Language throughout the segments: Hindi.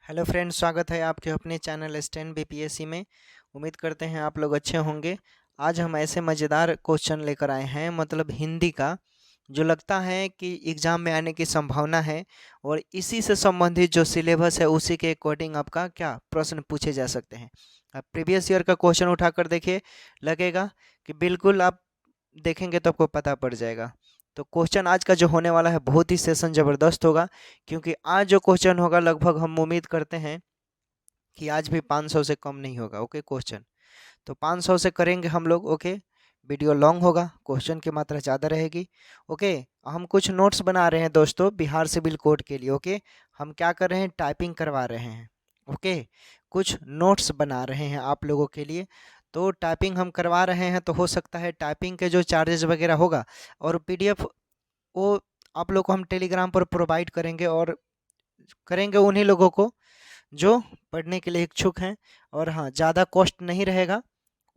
हेलो फ्रेंड्स, स्वागत है आपके अपने चैनल स्टैन बीपीएससी में। उम्मीद करते हैं आप लोग अच्छे होंगे। आज हम ऐसे मज़ेदार क्वेश्चन लेकर आए हैं, मतलब हिंदी का, जो लगता है कि एग्ज़ाम में आने की संभावना है। और इसी से संबंधित जो सिलेबस है उसी के अकॉर्डिंग आपका क्या प्रश्न पूछे जा सकते हैं। आप प्रीवियस ईयर का क्वेश्चन उठाकर देखिए, लगेगा कि बिल्कुल आप देखेंगे तो आपको पता पड़ जाएगा। तो क्वेश्चन आज का जो होने वाला है बहुत ही सेशन ज़बरदस्त होगा, क्योंकि आज जो क्वेश्चन होगा लगभग हम उम्मीद करते हैं कि आज भी 500 से कम नहीं होगा। ओके, क्वेश्चन तो 500 से करेंगे हम लोग। ओके, वीडियो लॉन्ग होगा, क्वेश्चन की मात्रा ज़्यादा रहेगी। ओके, हम कुछ नोट्स बना रहे हैं दोस्तों बिहार सिविल कोड के लिए। ओके, हम क्या कर रहे हैं, टाइपिंग करवा रहे हैं। ओके, कुछ नोट्स बना रहे हैं आप लोगों के लिए। तो टाइपिंग हम करवा रहे हैं, तो हो सकता है टाइपिंग के जो चार्जेस वगैरह होगा और पीडीएफ, वो आप लोग को हम टेलीग्राम पर प्रोवाइड करेंगे, और करेंगे उन्हीं लोगों को जो पढ़ने के लिए इच्छुक हैं। और हाँ, ज़्यादा कॉस्ट नहीं रहेगा,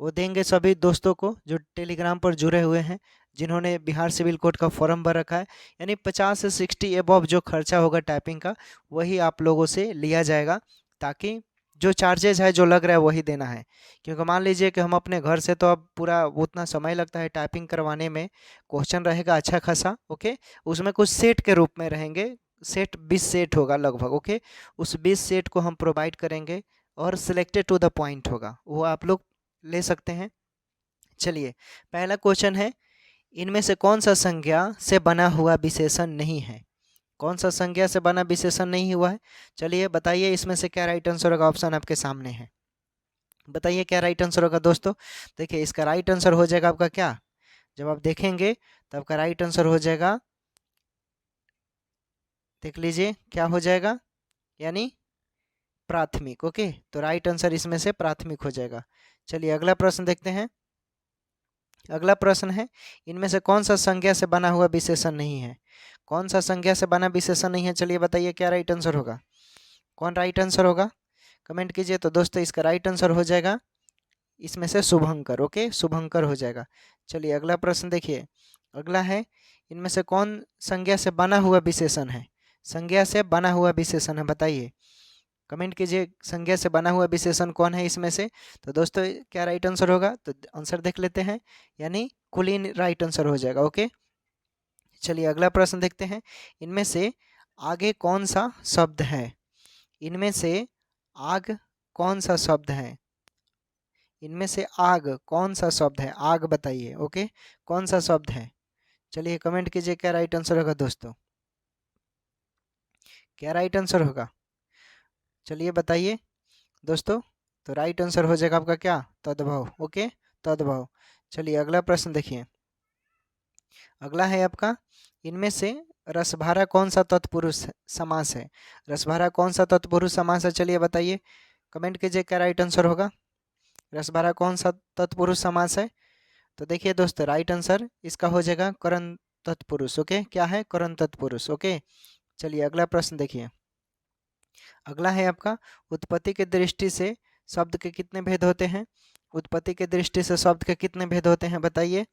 वो देंगे सभी दोस्तों को जो टेलीग्राम पर जुड़े हुए हैं, जिन्होंने बिहार सिविल कोड का फॉर्म भर रखा है। यानी 50 से 60 एबव जो खर्चा होगा टाइपिंग का, वही आप लोगों से लिया जाएगा, ताकि जो चार्जेज है जो लग रहा है वही देना है। क्योंकि मान लीजिए कि हम अपने घर से, तो अब पूरा उतना समय लगता है टाइपिंग करवाने में। क्वेश्चन रहेगा अच्छा खासा। ओके, उसमें कुछ सेट के रूप में रहेंगे, सेट 20 सेट होगा लगभग। ओके, उस 20 सेट को हम प्रोवाइड करेंगे, और सिलेक्टेड टू द पॉइंट होगा, वो आप लोग ले सकते हैं। चलिए, पहला क्वेश्चन है, इनमें से कौन सा संज्ञा से बना हुआ विशेषण नहीं है। कौन सा संज्ञा से बना विशेषण नहीं हुआ है, चलिए बताइए। इसमें से क्या राइट आंसर होगा, ऑप्शन आपके सामने है, बताइए क्या राइट आंसर होगा दोस्तों। देखिए, इसका राइट आंसर हो जाएगा आपका क्या, जब आप देखेंगे तो आपका राइट आंसर हो जाएगा, देख लीजिए क्या हो जाएगा, यानी प्राथमिक। ओके, तो राइट आंसर इसमें से प्राथमिक हो जाएगा। चलिए अगला प्रश्न देखते हैं। अगला प्रश्न है, इनमें से कौन सा संज्ञा से बना हुआ विशेषण नहीं है। कौन सा संज्ञा से बना विशेषण नहीं है, चलिए बताइए क्या राइट आंसर होगा, कौन राइट आंसर होगा, कमेंट कीजिए। तो दोस्तों इसका राइट आंसर हो जाएगा इसमें से शुभंकर। ओके, शुभंकर हो जाएगा। चलिए अगला प्रश्न देखिए। अगला है, इनमें से कौन संज्ञा से बना हुआ विशेषण है। संज्ञा से बना हुआ विशेषण है, बताइए, कमेंट कीजिए। संज्ञा से बना हुआ विशेषण कौन है इसमें से। तो दोस्तों क्या राइट आंसर होगा, तो आंसर देख लेते हैं, यानी कुलीन राइट आंसर हो जाएगा। ओके, चलिए अगला प्रश्न देखते हैं। इनमें से आगे कौन सा शब्द है, इनमें से आग कौन सा शब्द है, इनमें से आग कौन सा शब्द है, आग बताइए। ओके, कौन सा शब्द है, चलिए कमेंट कीजिए क्या राइट आंसर होगा दोस्तों, क्या राइट आंसर होगा, चलिए बताइए दोस्तों। तो राइट आंसर हो जाएगा आपका क्या, तद्भव। ओके, तद्भव। चलिए अगला प्रश्न देखिए। अगला है आपका, इनमें से रसभरा कौन सा तत्पुरुष समास है। रसभरा कौन सा तत्पुरुष समास है, चलिए बताइए, कमेंट कीजिए क्या राइट आंसर होगा। रसभरा कौन सा तत्पुरुष समास है, तो देखिए दोस्तों राइट आंसर इसका हो जाएगा करण तत्पुरुष। ओके, क्या है, करण तत्पुरुष। ओके, चलिए अगला प्रश्न देखिए। अगला है आपका, उत्पत्ति के दृष्टि से शब्द के कितने भेद होते हैं। उत्पत्ति के दृष्टि से शब्द के कितने भेद होते हैं, बताइए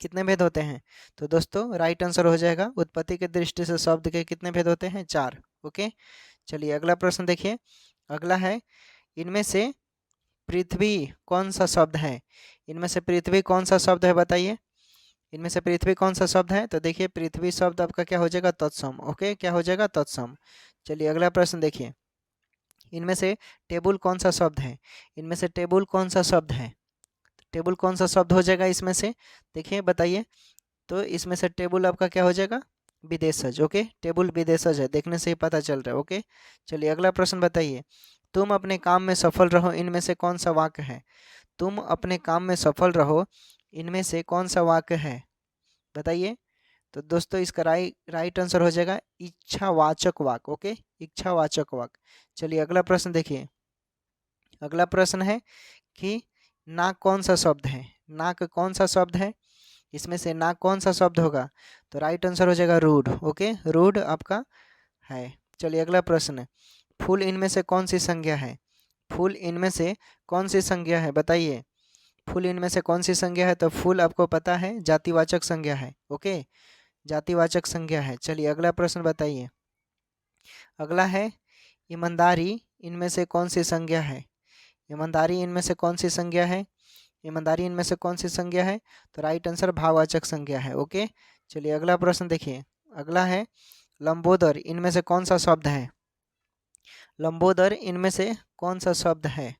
कितने भेद होते हैं। तो दोस्तों राइट आंसर हो जाएगा, उत्पत्ति के दृष्टि से शब्द के कितने भेद होते हैं, 4। ओके, चलिए अगला प्रश्न देखिए। अगला है, इनमें से पृथ्वी कौन सा शब्द है। इनमें से पृथ्वी कौन सा शब्द है, बताइए, इनमें से पृथ्वी कौन सा शब्द है। तो देखिए पृथ्वी शब्द आपका क्या हो जाएगा, तत्सम। ओके, क्या हो जाएगा, तत्सम। चलिए अगला प्रश्न देखिए। इनमें से टेबुल कौन सा शब्द है, इनमें से टेबुल कौन सा शब्द है, टेबुल कौन सा शब्द हो जाएगा इसमें से, देखिए बताइए। तो इसमें से टेबुल आपका क्या हो जाएगा, विदेशज। ओके, टेबुल विदेशज है, देखने से ही पता चल रहा है। ओके, चलिए अगला प्रश्न बताइए। तुम अपने काम में सफल रहो, इनमें से कौन सा वाक्य है। तुम अपने काम में सफल रहो, इनमें से कौन सा वाक्य है, बताइए। तो दोस्तों इसका राइट आंसर हो जाएगा इच्छावाचक वाक्य। ओके, इच्छावाचक वाक्य। चलिए अगला प्रश्न देखिए। अगला प्रश्न है कि नाक कौन सा शब्द है, नाक कौन सा शब्द है, इसमें से नाक कौन सा शब्द होगा। तो राइट आंसर हो जाएगा रूड। ओके, रूड आपका है। चलिए अगला प्रश्न है, फूल इनमें से कौन सी संज्ञा है। फूल इनमें से कौन सी संज्ञा है, बताइए। फूल इनमें से कौन सी संज्ञा है, तो फूल आपको पता है जातिवाचक संज्ञा है। ओके, जातिवाचक संज्ञा है। चलिए अगला प्रश्न बताइए। अगला है, ईमानदारी इनमें से कौन सी संज्ञा है? ईमानदारी इनमें से कौन सी संज्ञा है? ईमानदारी इनमें से कौन सी संज्ञा है? तो राइट आंसर भाववाचक संज्ञा है। ओके, चलिए अगला प्रश्न देखिए। अगला है लंबोदर इनमें से कौन सा शब्द है? लंबोदर इनमें से कौन सा शब्द है?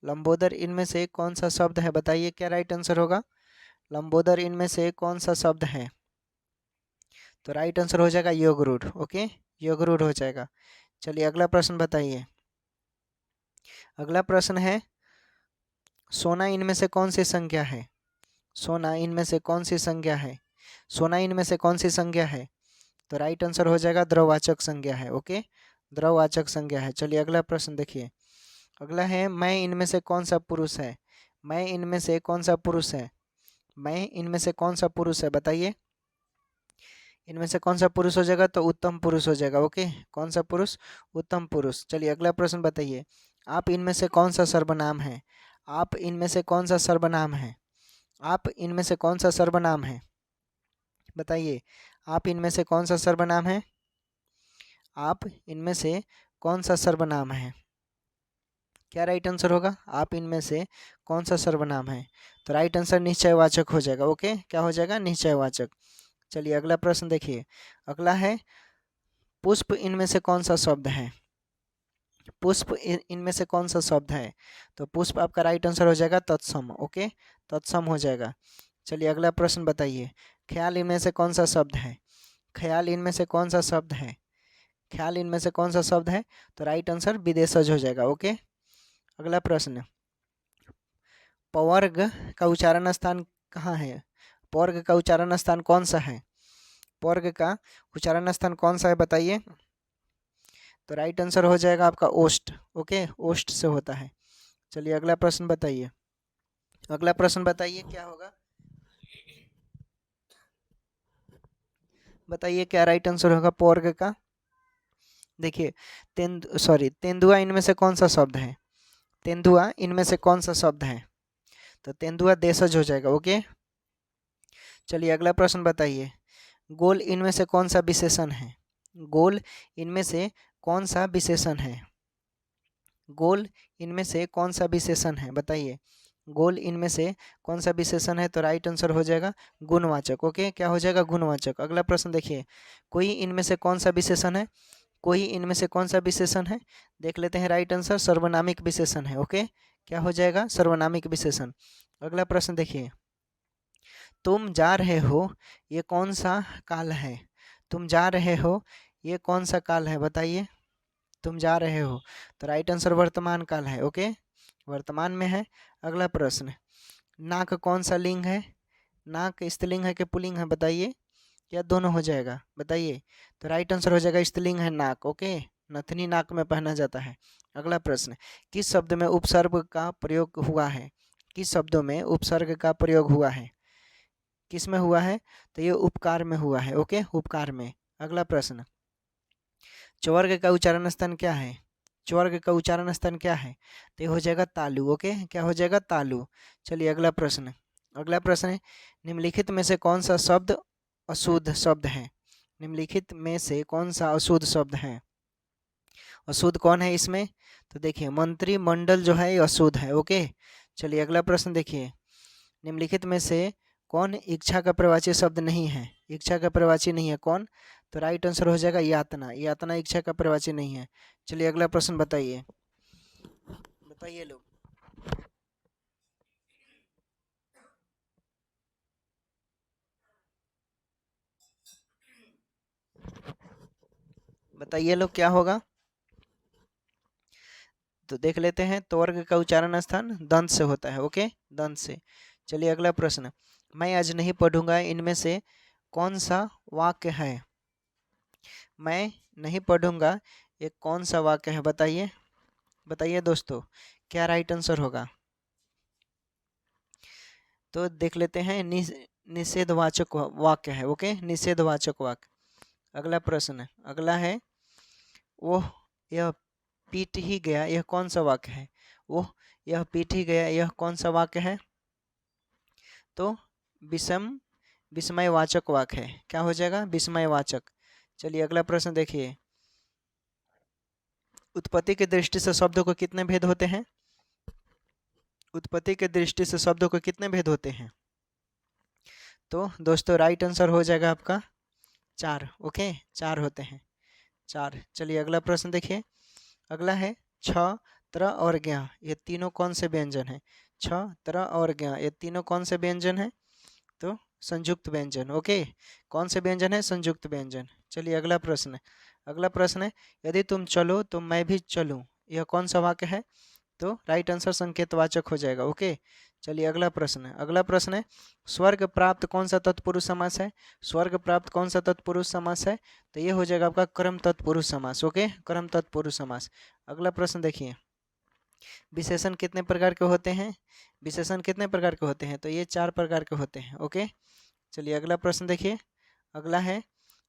लंबोदर इनमें से कौन सा शब्द है? बताइए क्या राइट आंसर होगा? लंबोदर इनमें से कौन सा शब्द है? तो राइट आंसर हो जाएगा योगरूढ़। ओके, योगरूढ़ हो जाएगा। चलिए अगला प्रश्न बताइए। अगला प्रश्न है सोना इनमें से कौन सी संज्ञा है? सोना इनमें से कौन सी संज्ञा है? सोना इनमें से कौन सी संज्ञा है? तो राइट आंसर हो जाएगा द्रववाचक संज्ञा है। ओके, द्रववाचक संज्ञा है। चलिए अगला प्रश्न देखिए। अगला है मैं इनमें से कौन सा पुरुष है? मैं इनमें से कौन सा पुरुष है? मैं इनमें से कौन सा पुरुष है? बताइए इनमें से कौन सा पुरुष हो जाएगा? तो उत्तम पुरुष हो जाएगा। ओके, कौन सा पुरुष? उत्तम पुरुष। चलिए अगला प्रश्न बताइए। आप इनमें से कौन सा सर्वनाम है? आप इनमें से कौन सा सर्वनाम है? आप इनमें से कौन सा सर्वनाम है? बताइए आप इनमें से कौन सा सर्वनाम है? आप इनमें से कौन सा सर्वनाम है? क्या राइट आंसर होगा? आप इनमें से कौन सा सर्वनाम है? तो राइट आंसर निश्चयवाचक हो जाएगा। ओके, क्या हो जाएगा? निश्चयवाचक। चलिए अगला प्रश्न देखिए। अगला है पुष्प इनमें से कौन सा शब्द है? पुष्प इनमें से कौन सा शब्द है? तो पुष्प आपका राइट आंसर हो जाएगा तत्सम। ओके, तत्सम हो जाएगा। चलिए अगला प्रश्न बताइए। ख्याल इनमें से कौन सा शब्द है? ख्याल इनमें से कौन सा शब्द है? ख्याल इनमें से कौन सा शब्द है? तो राइट आंसर विदेशज हो जाएगा। ओके, अगला प्रश्न पवर्ग का उच्चारण स्थान कहाँ है? पवर्ग का उच्चारण स्थान कौन सा है? पवर्ग का उच्चारण स्थान कौन सा है? बताइए। तो राइट आंसर हो जाएगा आपका ओष्ठ। ओके, ओष्ठ से होता है। चलिए अगला प्रश्न बताइए। अगला प्रश्न बताइए क्या होगा? बताइए क्या राइट आंसर होगा पवर्ग का? देखिए तेंदुआ इनमें से कौन सा शब्द है? तेंदुआ इनमें से कौन सा शब्द है? तो तेंदुआ देशज हो जाएगा। ओके, चलिए अगला प्रश्न बताइए। गोल इनमें से कौन सा विशेषण है? गोल इनमें से कौन सा विशेषण है? गोल इनमें से कौन सा विशेषण है? बताइए गोल इनमें से कौन सा विशेषण है? तो राइट आंसर हो जाएगा गुणवाचक। ओके, क्या हो जाएगा? गुणवाचक। अगला प्रश्न देखिए। कोई इनमें से कौन सा विशेषण है? कोई इनमें से कौन सा विशेषण है? देख लेते हैं। राइट आंसर सर्वनामिक विशेषण है। ओके, क्या हो जाएगा? सर्वनामिक विशेषण। अगला प्रश्न देखिए। तुम जा रहे हो ये कौन सा काल है? तुम जा रहे हो ये कौन सा काल है? बताइए तुम जा रहे हो। तो राइट आंसर वर्तमान काल है। ओके, वर्तमान में है। अगला प्रश्न नाक कौन सा लिंग है? नाक स्त्रीलिंग है कि पुल्लिंग है? बताइए क्या दोनों हो जाएगा? बताइए। तो राइट आंसर हो जाएगा स्त्रीलिंग है नाक। ओके, नथनी नाक में पहना जाता है। अगला प्रश्न किस शब्द में उपसर्ग का प्रयोग हुआ है? किस शब्दों में उपसर्ग का प्रयोग हुआ है? किस में हुआ है? तो ये उपकार में हुआ है। ओके, उपकार में। अगला प्रश्न चवर्ग का उच्चारण स्थान क्या है? चवर्ग का उच्चारण स्थान क्या है? तो ये हो जाएगा तालु। ओके, क्या हो जाएगा? तालु। चलिए अगला प्रश्न। अगला प्रश्न है निम्नलिखित में से कौन सा शब्द अशुद्ध शब्द है? निम्नलिखित में से कौन सा अशुद्ध शब्द है? अशुद्ध कौन है इसमें? तो देखिए मंत्रिमंडल जो है ये अशुद्ध है। ओके, चलिए अगला प्रश्न देखिए। निम्नलिखित में से कौन इच्छा का प्रवाची शब्द नहीं है? इच्छा का प्रवाची नहीं है कौन? तो राइट आंसर हो जाएगा यातना। यातना इच्छा का प्रवाची नहीं है। चलिए अगला प्रश्न बताइए। बताइए लोग। बताइए लोग क्या होगा? तो देख लेते हैं। त्वर्ग का उच्चारण स्थान दंत से होता है। ओके, दंत से। चलिए अगला प्रश्न मैं आज नहीं पढ़ूंगा इनमें से कौन सा वाक्य है? मैं नहीं पढ़ूंगा ये कौन सा वाक्य है? बताइए। बताइए दोस्तों क्या राइट आंसर होगा? तो देख लेते हैं। निषेधवाचक वाक्य है। ओके, निषेधवाचक वाक्य। अगला प्रश्न अगला है वो यह पीट ही गया यह कौन सा वाक्य है? वो यह पीट ही गया यह कौन सा वाक्य है? तो विस्मयवाचक वाक्य है। क्या हो जाएगा? विस्मयवाचक। चलिए अगला प्रश्न देखिए। उत्पत्ति की दृष्टि से शब्दों को कितने भेद होते हैं? उत्पत्ति की दृष्टि से शब्दों को कितने भेद होते हैं? तो दोस्तों राइट आंसर हो जाएगा आपका 4। ओके, 4 होते हैं, 4। चलिए अगला प्रश्न देखिए। अगला है छ, त्र और ज्ञ, ये तीनों कौन से व्यंजन हैं? छ, त्र और ज्ञ, ये तीनों कौन से व्यंजन हैं? तो संयुक्त व्यंजन। ओके, कौन से व्यंजन है? संयुक्त व्यंजन। चलिए अगला प्रश्न है। अगला प्रश्न है, यदि तुम चलो तो मैं भी चलूं, यह कौन सा वाक्य है? तो राइट आंसर संकेतवाचक हो जाएगा। ओके, चलिए अगला प्रश्न है। अगला प्रश्न है, स्वर्ग प्राप्त कौन सा तत्पुरुष समास है? स्वर्ग प्राप्त कौन सा तत्पुरुष समास है? तो ये हो जाएगा आपका कर्म तत्पुरुष समास। ओके, कर्म तत्पुरुष समास। अगला प्रश्न देखिए, विशेषण कितने प्रकार के होते हैं? विशेषण कितने प्रकार के होते हैं? तो ये 4 प्रकार के होते हैं। ओके, चलिए अगला प्रश्न देखिए। अगला है,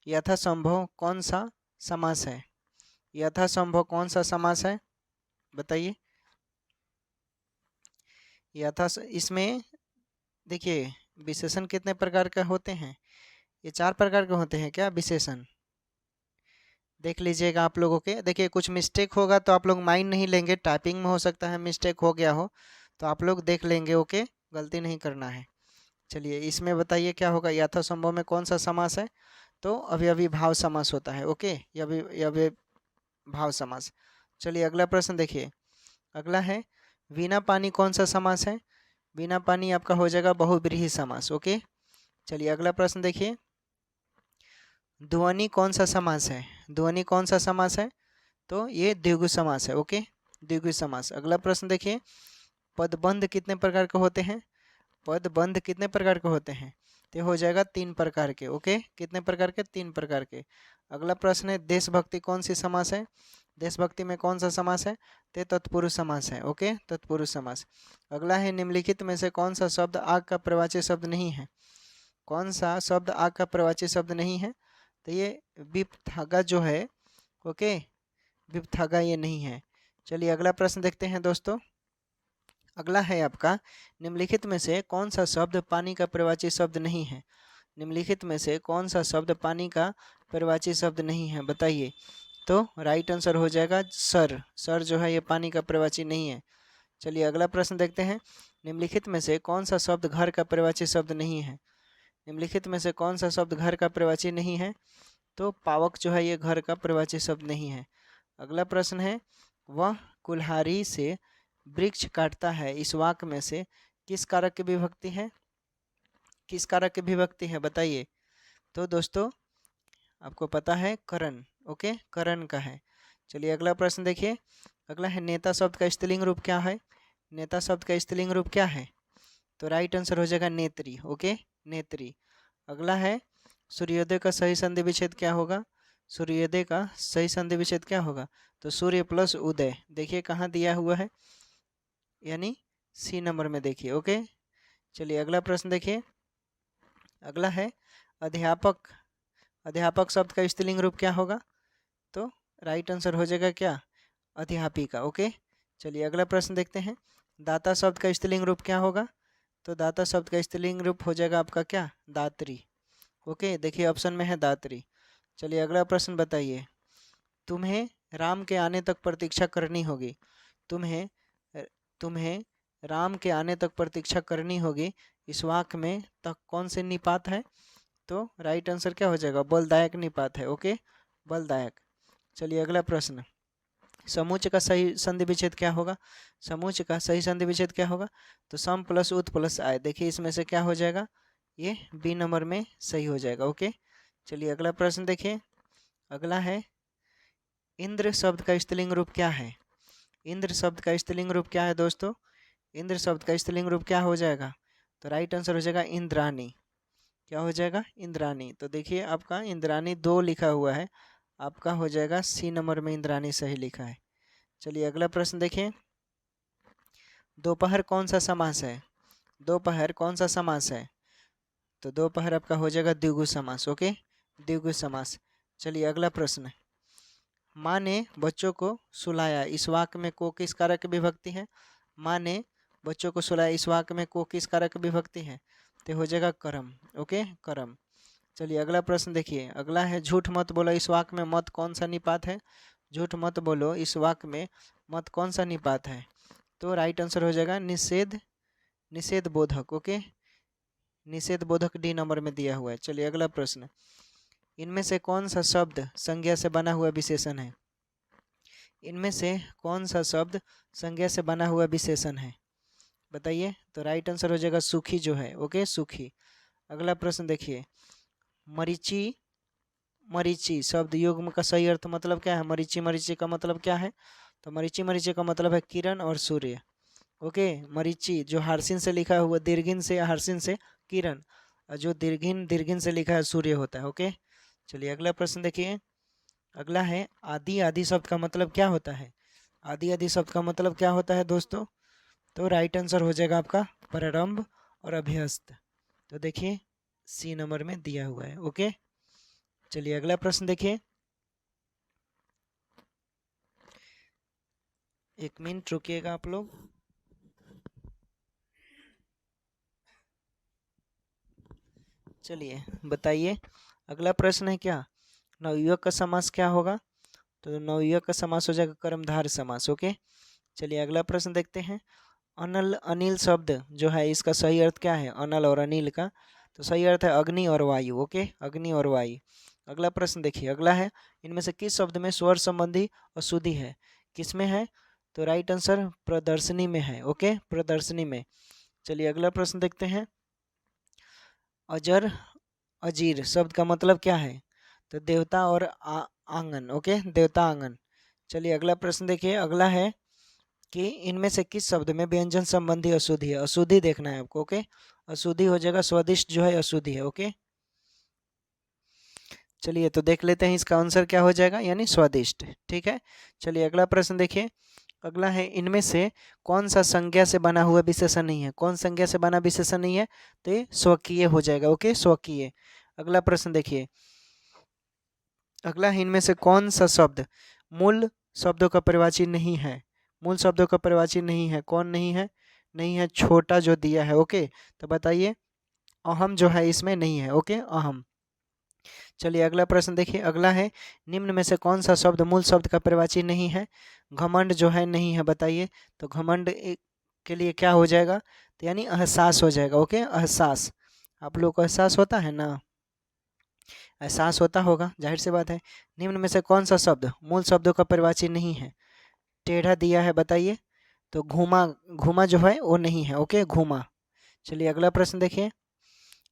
यथासंभव कौन सा समास है? यथासंभव कौन सा समास है? बताइए। इसमें देखिए विशेषण कितने प्रकार के होते हैं? ये 4 प्रकार के होते हैं क्या विशेषण? देख लीजिएगा आप लोगों के। देखिए कुछ मिस्टेक होगा तो आप लोग माइंड नहीं लेंगे, टाइपिंग में हो सकता है मिस्टेक हो गया हो, तो आप लोग देख लेंगे। ओके, गलती नहीं करना है। चलिए इसमें बताइए क्या होगा? यथासंभव में कौन सा समास है? तो अवयवी भाव समास होता है। ओके, अवयवी भाव समास। चलिए अगला प्रश्न देखिए। अगला है, बिना पानी कौन सा समास है? बिना पानी आपका हो जाएगा बहुव्रीहि समास। ओके, चलिए अगला प्रश्न देखिए। ध्वनि कौन सा समास है? ध्वनि कौन सा समास है? तो ये द्विगु समास है। ओके, द्विगु समास। अगला प्रश्न देखिए, पदबंध कितने प्रकार के होते हैं? पदबंध कितने प्रकार के होते हैं? तो हो जाएगा 3 प्रकार के। ओके, कितने प्रकार के? 3 प्रकार के। अगला प्रश्न है, देशभक्ति कौन सी समास है? देशभक्ति में कौन सा समास है? ते तत्पुरुष समास है। ओके, तत्पुरुष समास। अगला है, निम्नलिखित में से कौन सा शब्द आग का प्रवाची शब्द नहीं है? कौन सा शब्द आग का प्रवाची शब्द नहीं है? तो ये विपथागा जो है, ओके, विपथागा ये नहीं है। चलिए अगला प्रश्न देखते हैं दोस्तों। अगला है आपका, निम्नलिखित में से कौन सा शब्द पानी का प्रवाची शब्द नहीं है? निम्नलिखित में से कौन सा शब्द पानी का प्रवाची शब्द नहीं है? बताइए। तो राइट आंसर हो जाएगा सर। सर जो है ये पानी का प्रवाची नहीं है। चलिए अगला प्रश्न देखते हैं। निम्नलिखित में से कौन सा शब्द घर का प्रवाची शब्द नहीं है? निम्नलिखित में से कौन सा शब्द घर का प्रवाची नहीं है? तो पावक जो है ये घर का प्रवाची शब्द नहीं है। अगला प्रश्न है, वह कुल्हाड़ी से वृक्ष काटता है, इस वाक्य में से किस कारक की विभक्ति है? किस कारक की विभक्ति है? बताइए। तो दोस्तों आपको पता है करण। ओके, करण का है। चलिए अगला प्रश्न देखिए। अगला है, नेता शब्द का स्त्रीलिंग रूप क्या है? नेता शब्द का स्त्रीलिंग रूप क्या है? तो राइट आंसर हो जाएगा नेत्री। ओके, नेत्री। अगला है, सूर्योदय का सही संधि विच्छेद क्या होगा? सूर्योदय का सही संधि विच्छेद क्या होगा? तो सूर्य प्लस उदय। देखिए कहाँ दिया हुआ है, यानी सी नंबर में देखिए। ओके, चलिए अगला प्रश्न देखिए। अगला है, अध्यापक। अध्यापक शब्द का स्त्रीलिंग रूप क्या होगा? तो राइट आंसर हो जाएगा क्या? अध्यापिका। ओके, चलिए अगला प्रश्न देखते हैं। दाता शब्द का स्त्रीलिंग रूप क्या होगा? तो दाता शब्द का स्त्रीलिंग रूप हो जाएगा आपका क्या? दात्री। ओके, देखिए ऑप्शन में है दात्री। चलिए अगला प्रश्न बताइए। तुम्हें राम के आने तक प्रतीक्षा करनी होगी। तुम्हें तुम्हें राम के आने तक प्रतीक्षा करनी होगी, इस वाक्य में तक कौन से निपात है? तो राइट आंसर क्या हो जाएगा? बलदायक निपात है। ओके, बलदायक। चलिए अगला प्रश्न, समूच का सही संधि विच्छेद क्या होगा? समूच का सही संधि विच्छेद क्या होगा? तो सम प्लस उत प्लस आय। देखिए इसमें से क्या हो जाएगा? ये बी नंबर में सही हो जाएगा। ओके, चलिए अगला प्रश्न देखिए। अगला है, इंद्र शब्द का स्त्रीलिंग रूप क्या है? इंद्र शब्द का स्त्रीलिंग रूप क्या है दोस्तों? इंद्र शब्द का स्त्रीलिंग रूप क्या हो जाएगा? तो राइट आंसर हो जाएगा इंद्राणी। क्या हो जाएगा? इंद्राणी। तो देखिए आपका इंद्राणी 2 लिखा हुआ है, आपका हो जाएगा सी नंबर में इंद्राणी सही लिखा है। चलिए अगला प्रश्न देखिए। दोपहर कौन सा समास है? दोपहर कौन सा समास है? तो दोपहर आपका हो जाएगा द्विगु समास। ओके, द्विगु समास। चलिए अगला प्रश्न, माँ ने बच्चों को सुलाया, इस वाक्य में को किस कारक की विभक्ति है? माँ ने बच्चों को सुलाया, इस वाक्य में को किस कारक की विभक्ति है? तो हो जाएगा करम। ओके, करम। चलिए अगला प्रश्न देखिए। अगला है, झूठ मत बोला, इस वाक्य में मत कौन सा निपात है? झूठ मत बोलो इस वाक्य में मत कौन सा निपात है? तो राइट आंसर हो जाएगा निषेध, निषेध बोधक। ओके, निषेध बोधक डी नंबर में दिया हुआ है। चलिए अगला प्रश्न, इनमें से कौन सा शब्द संज्ञा से बना हुआ विशेषण है? इनमें से कौन सा शब्द संज्ञा से बना हुआ विशेषण है? बताइए। तो राइट आंसर हो जाएगा सुखी जो है। ओके, सुखी। अगला प्रश्न देखिए, मरीचि, मरीचि शब्द युग्म का सही अर्थ मतलब क्या है? मरीचि, मरीचि का मतलब क्या है? तो मरीचि, मरीचि का मतलब है किरण और सूर्य। ओके, मरीचि जो हार्सिन से लिखा हुआ, दीर्घिन से हार्सिन से किरण, और जो दीर्घिन दीर्घिन से लिखा है सूर्य होता है। ओके, चलिए अगला प्रश्न देखिए। अगला है आदि, आदि शब्द का मतलब क्या होता है? आदि, आदि शब्द का मतलब क्या होता है दोस्तों? तो राइट आंसर हो जाएगा आपका प्रारंभ और अभ्यस्त। तो देखिए सी नंबर में दिया हुआ है। ओके, चलिए अगला प्रश्न देखिए। 1 मिनट रुकिएगा आप लोग। चलिए बताइए, अगला प्रश्न है क्या? नवयुवक का समास क्या होगा? तो नवयुवक का समास हो जाएगा कर्मधारय समास। ओके, चलिए अगला प्रश्न देखते हैं। अनल, अनिल शब्द जो है इसका सही अर्थ क्या है? अनल और अनिल का तो सही अर्थ है अग्नि और वायु। ओके, अग्नि और वायु। अगला प्रश्न देखिए, अगला है इनमें से किस शब्द में स्वर संबंधी अशुद्धि है? किसमें है? तो राइट आंसर प्रदर्शनी में है। ओके, प्रदर्शनी में। चलिए अगला प्रश्न देखते हैं। अजर, अजीर शब्द का मतलब क्या है? तो देवता और आंगन। ओके, देवता आंगन। चलिए अगला प्रश्न देखिए, अगला है कि इनमें से किस शब्द में व्यंजन संबंधी अशुद्धि है? अशुद्धि देखना है आपको। ओके, अशुद्धि हो जाएगा स्वादिष्ट जो है अशुद्धि है। ओके, चलिए तो देख लेते हैं इसका आंसर क्या हो जाएगा, यानी स्वादिष्ट। ठीक है, चलिए अगला प्रश्न देखिए। अगला है इनमें से कौन सा संज्ञा से बना हुआ विशेषण नहीं है? कौन संज्ञा से बना विशेषण नहीं है? तो ये स्वकीय हो जाएगा। ओके, स्वकीय। अगला प्रश्न देखिए, अगला है इनमें से कौन सा शब्द मूल शब्दों का परिवाची नहीं है? मूल शब्दों का परिवाची नहीं है, कौन नहीं है? नहीं है, छोटा जो दिया है। ओके, तो बताइए, अहम जो है इसमें नहीं है। ओके, अहम। चलिए अगला प्रश्न देखिए, अगला है निम्न में से कौन सा शब्द मूल शब्द का परिवाची नहीं है? घमंड जो है नहीं है, बताइए। तो घमंड के लिए क्या हो जाएगा? तो यानी एहसास हो जाएगा। ओके, एहसास। आप लोग को एहसास होता है ना? एहसास होता होगा, जाहिर सी बात है। निम्न में से कौन सा शब्द मूल शब्दों का परिवाची नहीं है? टेढ़ा दिया है, बताइए। तो घूमा, घूमा जो है वो नहीं है। ओके, घूमा। चलिए अगला प्रश्न देखिए,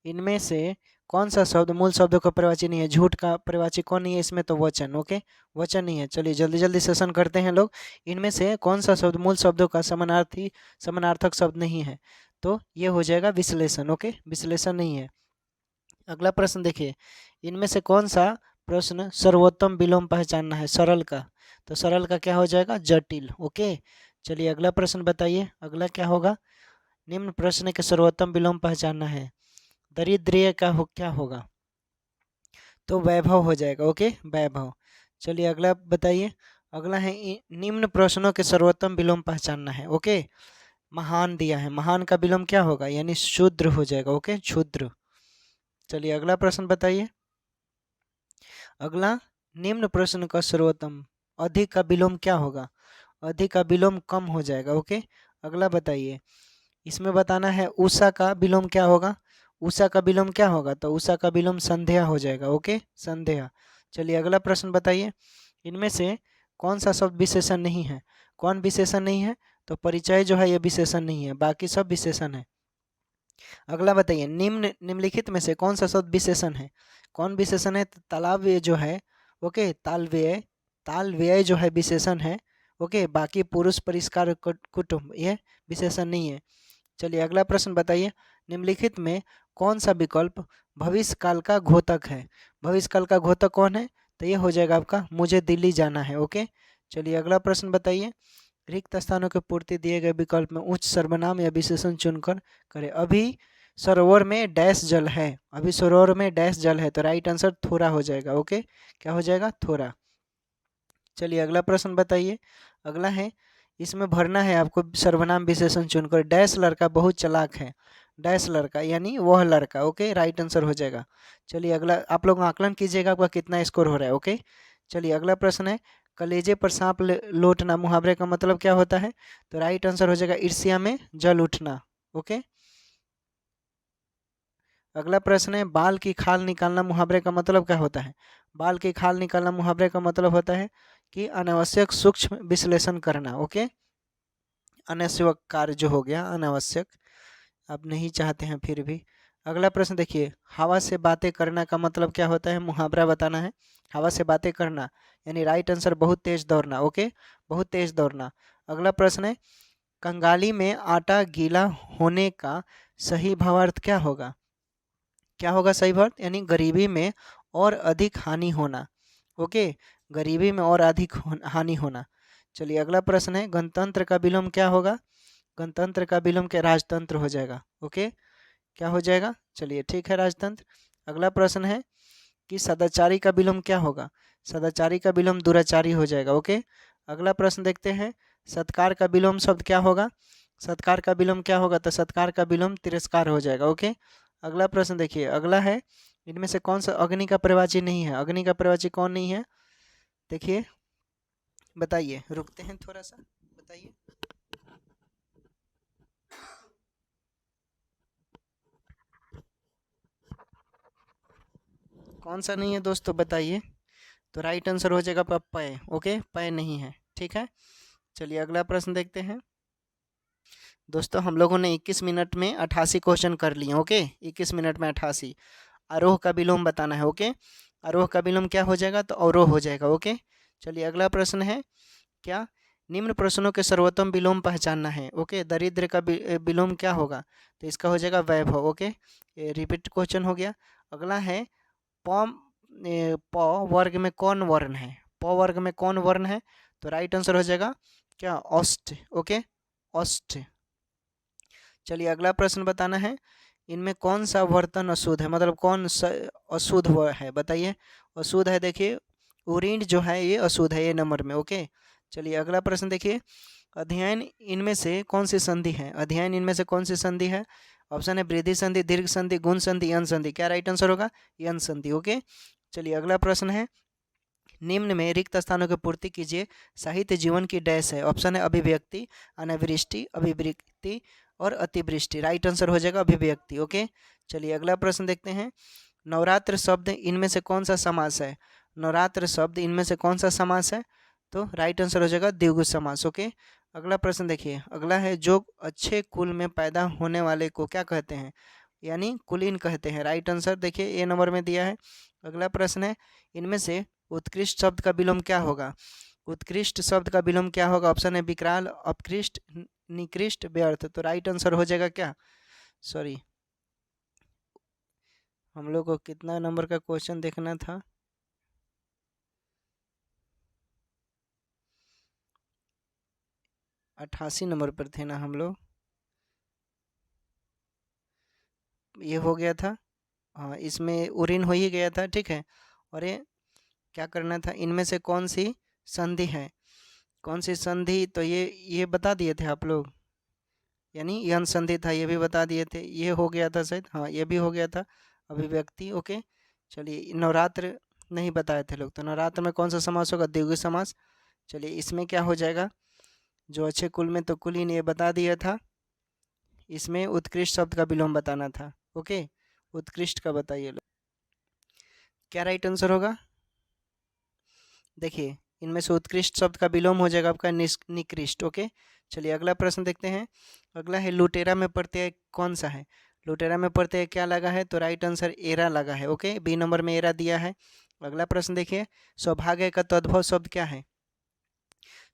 इनमें से कौन सा शब्द मूल शब्दों का परिवाची नहीं है? झूठ का परिवाची कौन नहीं है इसमें? तो वचन। ओके, वचन नहीं है। चलिए जल्दी जल्दी सेशन करते हैं लोग। इनमें से कौन सा शब्द मूल शब्दों का समानार्थी, समानार्थक शब्द नहीं है? तो ये हो जाएगा विश्लेषण। ओके, विश्लेषण नहीं है। अगला प्रश्न देखिए, इनमें से कौन सा प्रश्न सर्वोत्तम विलोम पहचानना है? सरल का, तो सरल का क्या हो जाएगा? जटिल। ओके, चलिए अगला प्रश्न बताइए, अगला क्या होगा? निम्न प्रश्न के सर्वोत्तम विलोम पहचानना है। दरिद्रीय का क्या होगा? तो वैभव हो जाएगा। ओके, वैभव। चलिए अगला बताइए, अगला है निम्न प्रश्नों के सर्वोत्तम विलोम पहचानना है। ओके, महान दिया है, महान का विलोम क्या होगा? यानी शूद्र हो जाएगा। ओके, क्षुद्र। चलिए अगला प्रश्न बताइए, अगला निम्न प्रश्न का सर्वोत्तम, अधिक का विलोम क्या होगा? अधिक का विलोम कम हो जाएगा। ओके, अगला बताइए, इसमें बताना है उषा का विलोम क्या होगा? उषा का विलोम क्या होगा? तो उषा का विलोम संध्या हो जाएगा। ओके, संध्या। चलिए अगला प्रश्न बताइए, इनमें से कौन सा शब्द विशेषण नहीं है? कौन विशेषण नहीं है? तो परिचय जो है ये विशेषण नहीं है, बाकी सब विशेषण है। अगला बताइए, निम्नलिखित में से कौन सा शब्द विशेषण है? कौन विशेषण है? तो तालाब जो है, ओके, तालव्यय, तालव्यय जो है विशेषण है। ओके, बाकी पुरुष, परिष्कार, कुटुंब ये विशेषण नहीं है। चलिए अगला प्रश्न बताइए, निम्नलिखित में कौन सा विकल्प भविष्य काल का घोतक है? भविष्य काल का घोतक कौन है? तो ये हो जाएगा आपका मुझे दिल्ली जाना है। ओके, चलिए अगला प्रश्न बताइए, रिक्त स्थानों की पूर्ति दिए गए विकल्प में उच्च सर्वनाम या विशेषण चुनकर करें। अभी सरोवर में डैश जल है, अभी सरोवर में डैश जल है, तो राइट आंसर थोड़ा हो जाएगा। ओके, क्या हो जाएगा? थोड़ा। चलिए अगला प्रश्न बताइए, अगला है इसमें भरना है आपको सर्वनाम विशेषण चुनकर। डैश लड़का बहुत चालाक है, डैश लड़का यानी वह लड़का। ओके, राइट आंसर हो जाएगा। चलिए अगला, आप लोग आकलन कीजिएगा आपका कितना स्कोर हो रहा है। ओके, चलिए अगला प्रश्न है, कलेजे पर सांप लौटना मुहावरे का मतलब क्या होता है? तो राइट आंसर हो जाएगा ईर्ष्या में जल उठना। ओके, अगला प्रश्न है बाल की खाल निकालना मुहावरे का मतलब क्या होता है? बाल की खाल निकालना मुहावरे का मतलब होता है कि अनावश्यक सूक्ष्म विश्लेषण करना। ओके, अनावश्यक कार्य जो हो गया अनावश्यक, आप नहीं चाहते हैं फिर भी। अगला प्रश्न देखिए, हवा से बातें करना का मतलब क्या होता है? मुहावरा बताना है। हवा से बातें करना यानी राइट आंसर बहुत तेज दौड़ना। ओके, बहुत तेज दौड़ना। अगला प्रश्न है कंगाली में आटा गीला होने का सही भावार्थ क्या होगा? क्या होगा सही भावार्थ? यानी गरीबी में और अधिक हानि होना। ओके, गरीबी में और अधिक हानि होना। चलिए अगला प्रश्न है गणतंत्र का विलोम क्या होगा? गणतंत्र का विलोम क्या? राजतंत्र हो जाएगा। ओके, क्या हो जाएगा? चलिए ठीक है, राजतंत्र। अगला प्रश्न है कि सदाचारी का विलोम क्या होगा? सदाचारी का विलोम दुराचारी हो जाएगा। ओके, अगला प्रश्न देखते हैं सत्कार का विलोम शब्द क्या होगा? सत्कार का विलोम क्या होगा? तो सत्कार का विलोम तिरस्कार हो जाएगा। ओके, अगला प्रश्न देखिए, अगला है इनमें से कौन सा अग्नि का प्रवाची नहीं है? अग्नि का प्रवाची कौन नहीं है? देखिए बताइए, रुकते हैं थोड़ा सा, बताइए। कौन सा नहीं है दोस्तों, बताइए। तो राइट आंसर हो जाएगा पय। ओके, पय नहीं है। ठीक है, चलिए अगला प्रश्न देखते हैं। दोस्तों हम लोगों ने 21 मिनट में 88 क्वेश्चन कर लिए। ओके, 21 मिनट में 88। आरोह का विलोम बताना है। ओके, आरोह का विलोम क्या हो जाएगा? तो अवरोह हो जाएगा। ओके, चलिए अगला प्रश्न है क्या? निम्न प्रश्नों के सर्वोत्तम विलोम पहचानना है। ओके, दरिद्र का विलोम क्या होगा? तो इसका हो जाएगा वैभव। ओके, ये रिपीट क्वेश्चन हो गया। अगला है प वर्ग में कौन वर्ण है? प वर्ग में कौन वर्ण है? तो राइट आंसर हो जाएगा क्या? औष्ठ। ओके, औष्ठ। चलिए अगला प्रश्न बताना है इनमें कौन सा वर्तन अशुद्ध है, मतलब कौन सा अशुद्ध है, बताइए। अशुद्ध है, देखिए उरीण जो है ये अशुद्ध है, ये नंबर में। ओके, चलिए अगला प्रश्न देखिए, अध्ययन इनमें से कौन सी संधि है? अध्ययन इनमें से कौन सी संधि है? ऑप्शन है वृद्धि संधि, दीर्घ संधि, गुण संधि, यन संधि। क्या राइट आंसर होगा? यन संधि। ओके, चलिए अगला प्रश्न है निम्न में रिक्त स्थानों की पूर्ति कीजिए, साहित्य जीवन की डैश है। ऑप्शन है अभिव्यक्ति, अनावृष्टि, अभिवृक्ति और अतिवृष्टि। राइट आंसर हो जाएगा अभिव्यक्ति। ओके, चलिए अगला प्रश्न देखते हैं, नवरात्र शब्द इनमें से कौन सा समास है? नवरात्र शब्द इनमें से कौन सा समास है? तो राइट आंसर हो जाएगा द्विगु समास। ओके, अगला प्रश्न देखिए, अगला है जो अच्छे कुल में पैदा होने वाले को क्या कहते हैं? यानी कुलीन कहते हैं। राइट आंसर देखिए ए नंबर में दिया है। अगला प्रश्न है इनमें से उत्कृष्ट शब्द का विलोम क्या होगा? उत्कृष्ट शब्द का विलोम क्या होगा? ऑप्शन है विकराल, अपकृष्ट, निकृष्ट, व्यर्थ। तो राइट आंसर हो जाएगा क्या? सॉरी, हम लोग को कितना नंबर का क्वेश्चन देखना था? अट्ठासी नंबर पर थे ना हम लोग, ये हो गया था। हाँ, इसमें उरीन हो ही गया था। ठीक है, और ये क्या करना था, इनमें से कौन सी संधि है? कौन सी संधि? तो ये बता दिए थे आप लोग, यानी यन संधि था, ये भी बता दिए थे। ये हो गया था शायद, हाँ ये भी हो गया था, अभिव्यक्ति। ओके, चलिए नवरात्र नहीं बताए थे लोग, तो नवरात्र में कौन सा समास होगा? द्विगु समास। चलिए इसमें क्या हो जाएगा? जो अच्छे कुल में, तो कुलीन ये बता दिया था। इसमें उत्कृष्ट शब्द का विलोम बताना था। ओके, उत्कृष्ट का बताइए लोग, क्या राइट आंसर होगा? देखिए इनमें से उत्कृष्ट शब्द का विलोम हो जाएगा आपका निकृष्ट। ओके, चलिए अगला प्रश्न देखते हैं। अगला है लुटेरा में प्रत्यय कौन सा है? लुटेरा में प्रत्यय क्या लगा है? तो राइट आंसर एरा लगा है। ओके, बी नंबर में एरा दिया है। अगला प्रश्न देखिए, सौभाग्य का तद्भव शब्द क्या है?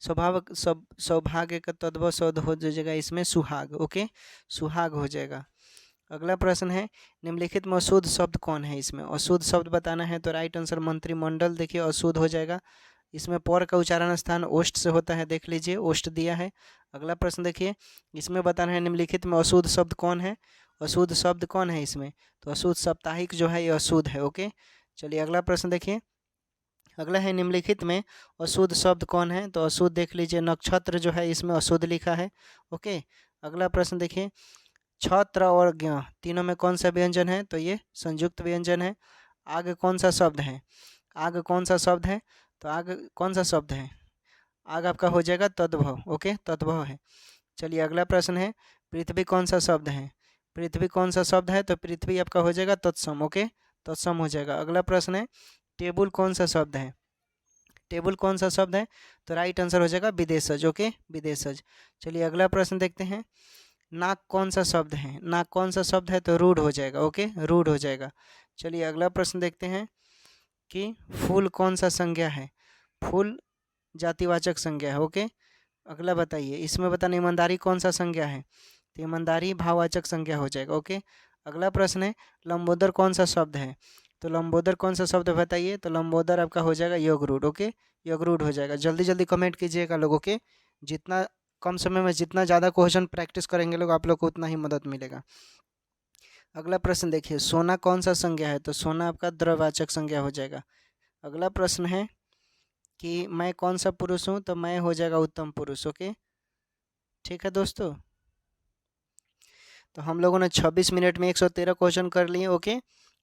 सौभाग्य का तद्भव शब्द हो जाएगा इसमें सुहाग। ओके, सुहाग हो जाएगा। अगला प्रश्न है निम्नलिखित में अशुद्ध शब्द कौन है? इसमें अशुद्ध शब्द बताना है, तो राइट आंसर मंत्रिमंडल। देखिए अशुद्ध हो जाएगा। इसमें पर का उच्चारण स्थान ओष्ठ से होता है, देख लीजिए ओष्ठ दिया है। अगला प्रश्न देखिए, इसमें बताना है निम्नलिखित में अशुद्ध शब्द कौन है? अशुद्ध शब्द कौन है इसमें? तो अशुद्ध साप्ताहिक जो है ये अशुद्ध है। ओके, चलिए अगला प्रश्न देखिए, अगला है निम्नलिखित में अशुद्ध शब्द कौन है? तो अशुद्ध देख लीजिए नक्षत्र जो है इसमें अशुद्ध लिखा है। ओके, अगला प्रश्न देखिए, छत्र और ज्ञ तीनों में कौन सा व्यंजन है? तो ये संयुक्त व्यंजन है। आग कौन सा शब्द है? आग कौन सा शब्द है? तो आग कौन सा शब्द है? आग आपका हो जाएगा तद्भव। ओके, तद्भव है। चलिए अगला प्रश्न है, पृथ्वी कौन सा शब्द है? पृथ्वी कौन सा शब्द है? तो पृथ्वी आपका हो जाएगा तत्सम। ओके, तत्सम हो जाएगा। अगला प्रश्न है, टेबल कौन सा शब्द है? टेबल कौन सा शब्द है? तो राइट आंसर हो जाएगा विदेशज। ओके, विदेशज। चलिए अगला प्रश्न देखते हैं, नाक कौन सा शब्द है? नाक कौन सा शब्द है? तो रूढ़ हो जाएगा। ओके, रूढ़ हो जाएगा। चलिए अगला प्रश्न देखते हैं कि फूल कौन सा संज्ञा है? फूल जातिवाचक संज्ञा है। ओके, अगला बताइए, इसमें बताना ईमानदारी कौन सा संज्ञा है? तो ईमानदारी भाववाचक संज्ञा हो जाएगा। ओके, अगला प्रश्न है, लंबोदर कौन सा शब्द है? तो लंबोदर कौन सा शब्द है बताइए? तो लंबोदर आपका हो जाएगा योगरूढ़। ओके, योगरूढ़ हो जाएगा। जल्दी जल्दी कमेंट कीजिएगा लोगों के, जितना कम समय में जितना ज़्यादा क्वेश्चन प्रैक्टिस करेंगे लोग, आप लोग को उतना ही मदद मिलेगा। अगला प्रश्न देखिए, सोना कौन सा संज्ञा है? तो सोना आपका द्रव्यवाचक संज्ञा हो जाएगा। अगला प्रश्न है कि मैं कौन सा पुरुष हूँ? तो मैं हो जाएगा उत्तम पुरुष। ओके, ठीक है दोस्तों। तो हम लोगों ने 26 मिनट में 113 क्वेश्चन कर लिए। ओके,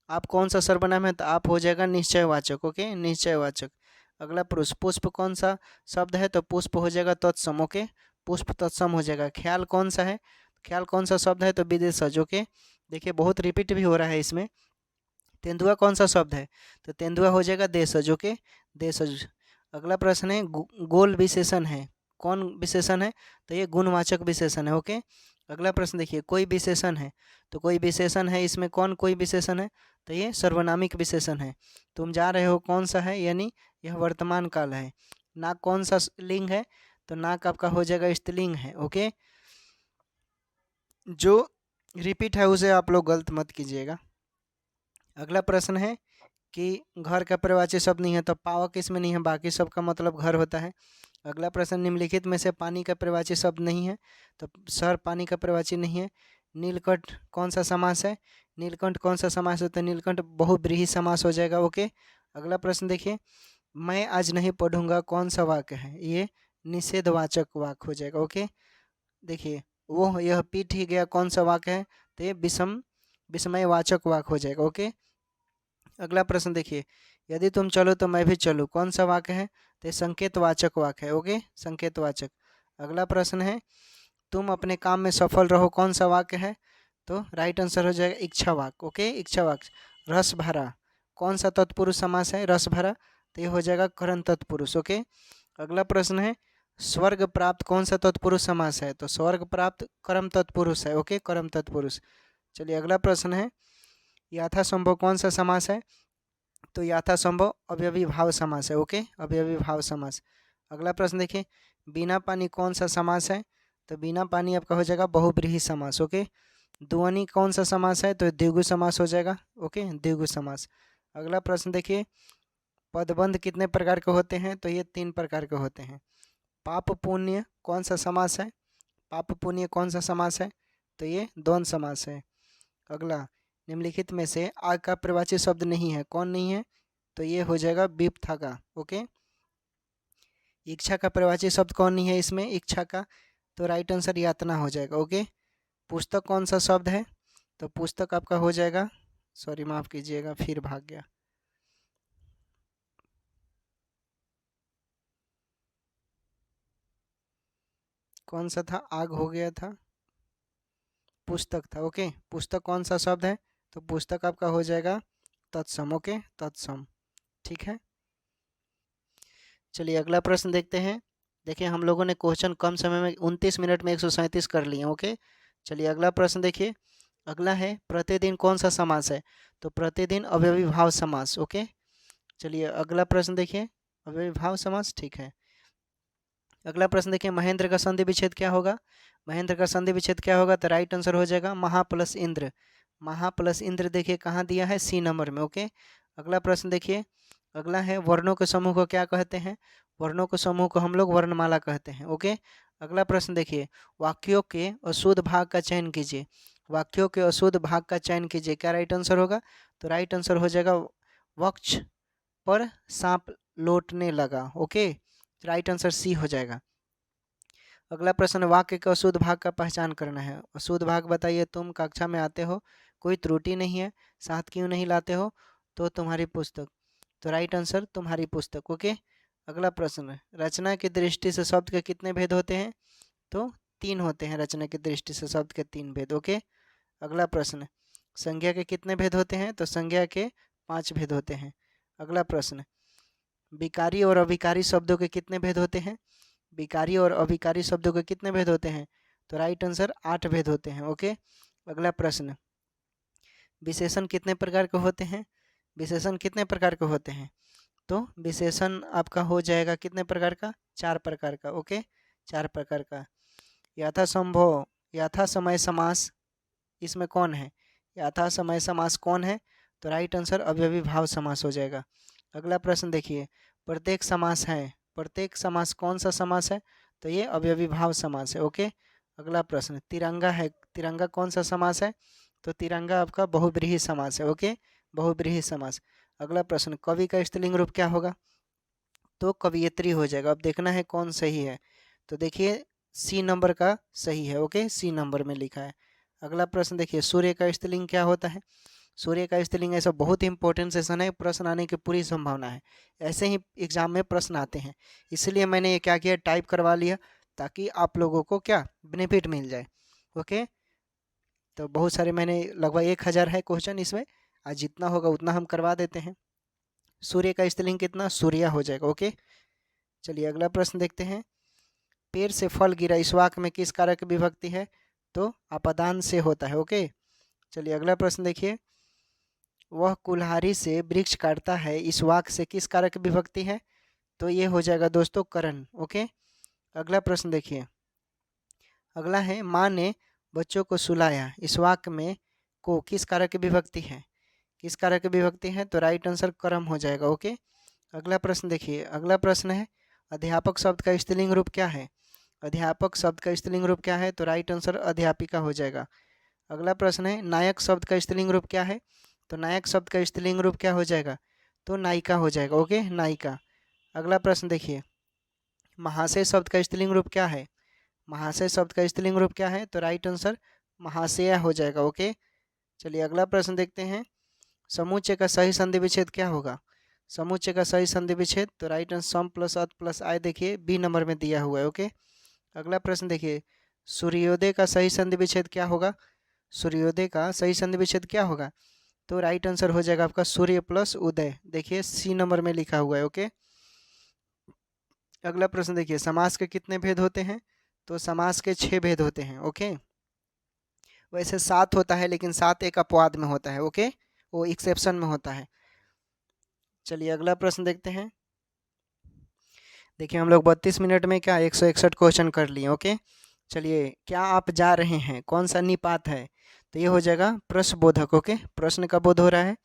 आप कौन सा सर्वनाम है? तो आप हो जाएगा निश्चयवाचक। ओके, निश्चयवाचक। अगला पुष्प, पुष्प कौन सा शब्द है? तो पुष्प हो जाएगा तत्सम। ओके, पुष्प तत्सम हो जाएगा। ख्याल कौन सा है? ख्याल कौन सा शब्द है? तो विदेशज। ओके, देखिए बहुत रिपीट भी हो रहा है इसमें। तेंदुआ कौन सा शब्द है? तो तेंदुआ हो जाएगा देशज। ओके, देशज। अगला प्रश्न है, गोल विशेषण है, कौन विशेषण है? तो ये गुणवाचक विशेषण है। ओके, अगला प्रश्न देखिए, कोई विशेषण है, तो कोई विशेषण है, इसमें कौन कोई विशेषण है? तो ये सर्वनामिक विशेषण है। तुम जा रहे हो कौन सा है? यानी यह वर्तमान काल है। नाक कौन सा लिंग है? तो नाक आपका हो जाएगा स्त्रीलिंग है। ओके, जो रिपीट है उसे आप लोग गलत मत कीजिएगा। अगला प्रश्न है कि घर का प्रवाची शब्द नहीं है, तो पावक इसमें नहीं है, बाकी सबका मतलब घर होता है। अगला प्रश्न, निम्नलिखित में से पानी का प्रवाची शब्द नहीं है, तो सर पानी का प्रवाची नहीं है। नीलकंठ कौन सा समास है? नीलकंठ कौन सा समास होता है? नीलकंठ बहुब्रीहि समास हो जाएगा। ओके, अगला प्रश्न देखिए, मैं आज नहीं पढ़ूंगा कौन सा वाक्य है? ये निषेधवाचक वाक्य हो जाएगा। ओके, देखिए वो यह पीट ही गया कौन सा वाक्य है? तो ये विस्मयवाचक वाक्य हो जाएगा। ओके, अगला प्रश्न देखिए, यदि तुम चलो तो मैं भी चलूँ कौन सा वाक्य है? तो संकेतवाचक वाक्य है। ओके, संकेतवाचक। अगला प्रश्न है, तुम अपने काम में सफल रहो कौन सा वाक्य है? तो राइट आंसर हो जाएगा इच्छा वाक्य। ओके, इच्छा वाक्य। रस भरा कौन सा तत्पुरुष समास है? रस भरा, तो ये हो जाएगा करण तत्पुरुष। ओके, अगला प्रश्न है, स्वर्ग प्राप्त कौन सा तत्पुरुष समास है? तो स्वर्ग प्राप्त कर्म तत्पुरुष है। ओके, कर्म तत्पुरुष। चलिए अगला प्रश्न है, यथासंभव कौन सा समास है? तो यथासंभव अवयवी भाव समास है। ओके, अवयवी भाव समास। अगला प्रश्न देखिए, बिना पानी कौन सा समास है? तो बिना पानी आपका हो जाएगा बहुब्रीहि समास। ओके, द्वनि कौन सा समास है? तो द्विगु समास हो जाएगा। ओके, द्विगु समास। अगला प्रश्न देखिए, पदबंध कितने प्रकार के होते हैं? तो ये 3 प्रकार के होते हैं। पाप पुण्य कौन सा समास है? पाप पुण्य कौन सा समास है? तो ये द्वंद्व समास है। अगला, निम्नलिखित में से आग का प्रवाची शब्द नहीं है, कौन नहीं है? तो ये हो जाएगा विपथा का। ओके, इच्छा का प्रवाची शब्द कौन नहीं है इसमें? इच्छा का, तो राइट आंसर यातना हो जाएगा। ओके, पुस्तक कौन सा शब्द है? तो पुस्तक आपका हो जाएगा, सॉरी माफ़ कीजिएगा, फिर भाग गया। कौन सा था? आग हो गया था, पुस्तक था। ओके, पुस्तक कौन सा शब्द है? तो पुस्तक आपका हो जाएगा तत्सम। ओके, तत्सम, ठीक है। चलिए अगला प्रश्न देखते हैं। देखिए हम लोगों ने क्वेश्चन कम समय में 29 मिनट में 137 कर लिए। ओके, चलिए अगला प्रश्न देखिए। अगला है, प्रतिदिन कौन सा समास है? तो प्रतिदिन अवयवी भाव समास। ओके, चलिए अगला प्रश्न देखिए, अवयवी भाव समास, ठीक है। अगला प्रश्न देखिए, महेंद्र का संधि विच्छेद क्या होगा? महेंद्र का संधि विच्छेद क्या होगा? तो राइट आंसर हो जाएगा महा प्लस इंद्र। महा प्लस इंद्र देखिए कहाँ दिया है? सी नंबर में। ओके, अगला प्रश्न देखिए। अगला है, वर्णों के समूह को क्या कहते हैं? वर्णों के समूह को हम लोग वर्णमाला कहते हैं। ओके, अगला प्रश्न देखिए, वाक्यों के अशुद्ध भाग का चयन कीजिए। वाक्यों के अशुद्ध भाग का चयन कीजिए, क्या राइट आंसर होगा? तो राइट आंसर हो जाएगा वक्ष पर सांप लौटने लगा। ओके, राइट आंसर सी हो जाएगा। अगला प्रश्न, वाक्य के अशुद्ध भाग का पहचान करना है। अशुद्ध भाग बताइए, तुम कक्षा में आते हो, कोई त्रुटि नहीं है, साथ क्यों नहीं लाते हो? तो तुम्हारी पुस्तक, तो राइट आंसर तुम्हारी पुस्तक। ओके, अगला प्रश्न, रचना की दृष्टि से शब्द के कितने भेद होते हैं? तो 3 होते हैं रचना की दृष्टि से शब्द के 3 भेद। ओके। अगला प्रश्न, संज्ञा के कितने भेद होते हैं? तो संज्ञा के 5 भेद होते हैं। अगला प्रश्न, विकारी और अविकारी शब्दों के कितने भेद होते हैं? विकारी और अविकारी शब्दों के कितने भेद होते हैं? तो राइट आंसर 8 भेद होते हैं। ओके। अगला प्रश्न, विशेषण कितने प्रकार के होते हैं? विशेषण कितने प्रकार के होते हैं? तो विशेषण आपका हो जाएगा कितने प्रकार का? 4 प्रकार का। ओके, 4 प्रकार का। यथासंभव, यथा समय समास इसमें कौन है? यथा समय समास कौन है? तो राइट आंसर अवयवी भाव समास हो जाएगा। अगला प्रश्न देखिए, प्रत्येक समास है, प्रत्येक समास कौन सा समास है? तो ये अवयवी भाव समास है। ओके। अगला प्रश्न, तिरंगा है, तिरंगा कौन सा समास है? तो तिरंगा आपका बहुब्रीहि समास है। ओके, बहुब्रीहि समास। अगला प्रश्न, कवि का स्त्रीलिंग रूप क्या होगा? तो कवयित्री हो जाएगा। अब देखना है कौन सही है। तो देखिए सी नंबर का सही है। ओके, सी नंबर में लिखा है। अगला प्रश्न देखिए, सूर्य का स्त्रीलिंग क्या होता है? सूर्य का स्त्रीलिंग ऐसा बहुत इंपॉर्टेंट सेशन है, प्रश्न आने की पूरी संभावना है। ऐसे ही एग्जाम में प्रश्न आते हैं, इसलिए मैंने ये क्या किया, टाइप करवा लिया ताकि आप लोगों को क्या बेनिफिट मिल जाए। ओके, तो बहुत सारे मैंने लगभग 1000 है क्वेश्चन इसमें, आज जितना होगा उतना हम करवा देते हैं। सूर्य का स्त्रीलिंग कितना? सूर्या हो जाएगा। ओके, चलिए अगला प्रश्न देखते हैं। पेड़ से फल गिरा इस वाक्य में किस कारक की विभक्ति है? तो अपदान से होता है। ओके, चलिए अगला प्रश्न देखिए, वह कुल्हाड़ी से वृक्ष काटता है इस वाक्य से किस कारक की विभक्ति है? तो ये हो जाएगा दोस्तों करण। ओके, अगला प्रश्न देखिए, अगला है माँ ने बच्चों को सुलाया इस वाक्य में को किस कारक की विभक्ति है? किस कारक की विभक्ति है? तो राइट आंसर कर्म हो जाएगा। ओके, अगला प्रश्न देखिए, अगला प्रश्न है अध्यापक शब्द का स्त्रीलिंग रूप क्या है? अध्यापक शब्द का स्त्रीलिंग रूप क्या है? तो राइट आंसर अध्यापिका हो जाएगा। अगला प्रश्न है नायक शब्द का स्त्रीलिंग रूप क्या है? तो नायक शब्द का स्त्रीलिंग रूप क्या हो जाएगा? तो नायिका हो जाएगा। ओके, नायिका। अगला प्रश्न देखिए, महाशय शब्द का स्त्रीलिंग रूप क्या है? महाशय शब्द का स्त्रीलिंग रूप क्या है? तो राइट आंसर महाशया हो जाएगा। ओके, चलिए अगला प्रश्न देखते हैं, समुच्चय का सही संधि विच्छेद क्या होगा? समुच्चय का सही संधि विच्छेद तो राइट आंसर सम प्लस अर्थ प्लस आय देखिए बी नंबर में दिया हुआ है। ओके, अगला प्रश्न देखिए, सूर्योदय का सही संधि विच्छेद क्या होगा? सूर्योदय का सही संधि विच्छेद क्या होगा? तो राइट आंसर हो जाएगा आपका सूर्य प्लस उदय, देखिए सी नंबर में लिखा हुआ है। ओके, अगला प्रश्न देखिए, समास के कितने भेद होते हैं? तो समास के 6 भेद होते हैं। ओके, वैसे 7 होता है लेकिन 7 एक अपवाद में होता है। ओके, वो एक्सेप्शन में होता है। चलिए अगला प्रश्न देखते हैं। देखिए हम लोग 32 मिनट में क्या 161 क्वेश्चन कर लिए। ओके, चलिए क्या आप जा रहे हैं कौन सा निपात है? तो ये हो जाएगा प्रश्नबोधक। ओके, प्रश्न का बोध हो रहा है।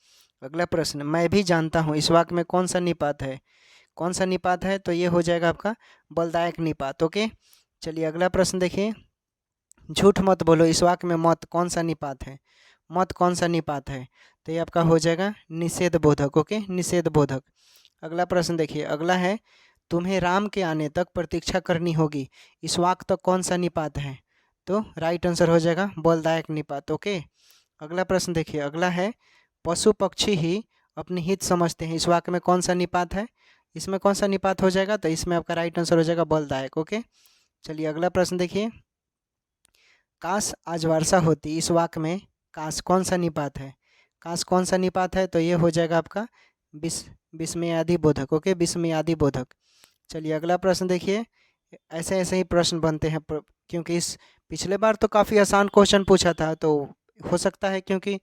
अगला प्रश्न, मैं भी जानता हूँ इस वाक्य में कौन सा निपात है? कौन सा निपात है? तो ये हो जाएगा आपका बलदायक निपात। ओके, चलिए अगला प्रश्न देखिए, झूठ मत बोलो इस वाक्य में मत कौन सा निपात है? मत कौन सा निपात है? तो ये आपका हो जाएगा निषेध बोधक। ओके, निषेध बोधक। अगला प्रश्न देखिए, अगला है तुम्हें राम के आने तक प्रतीक्षा करनी होगी इस वाक्य तक कौन सा निपात है? तो राइट आंसर हो जाएगा बलदायक निपात। ओके, अगला प्रश्न देखिए, अगला है पशु पक्षी ही अपनी हित समझते हैं इस वाक्य में कौन सा निपात है? इसमें कौन सा निपात हो जाएगा? तो इसमें आपका राइट आंसर हो जाएगा बलदायक। ओके, चलिए अगला प्रश्न देखिए, काश आज वर्षा होती इस वाक्य में काश कौन सा निपात है? काश कौन सा निपात है? तो ये हो जाएगा आपका विस्मयादि बोधक। ओके, विस्मयादि बोधक। चलिए अगला प्रश्न देखिए, ऐसे ऐसे ही प्रश्न बनते हैं क्योंकि इस पिछले बार तो काफ़ी आसान क्वेश्चन पूछा था, तो हो सकता है क्योंकि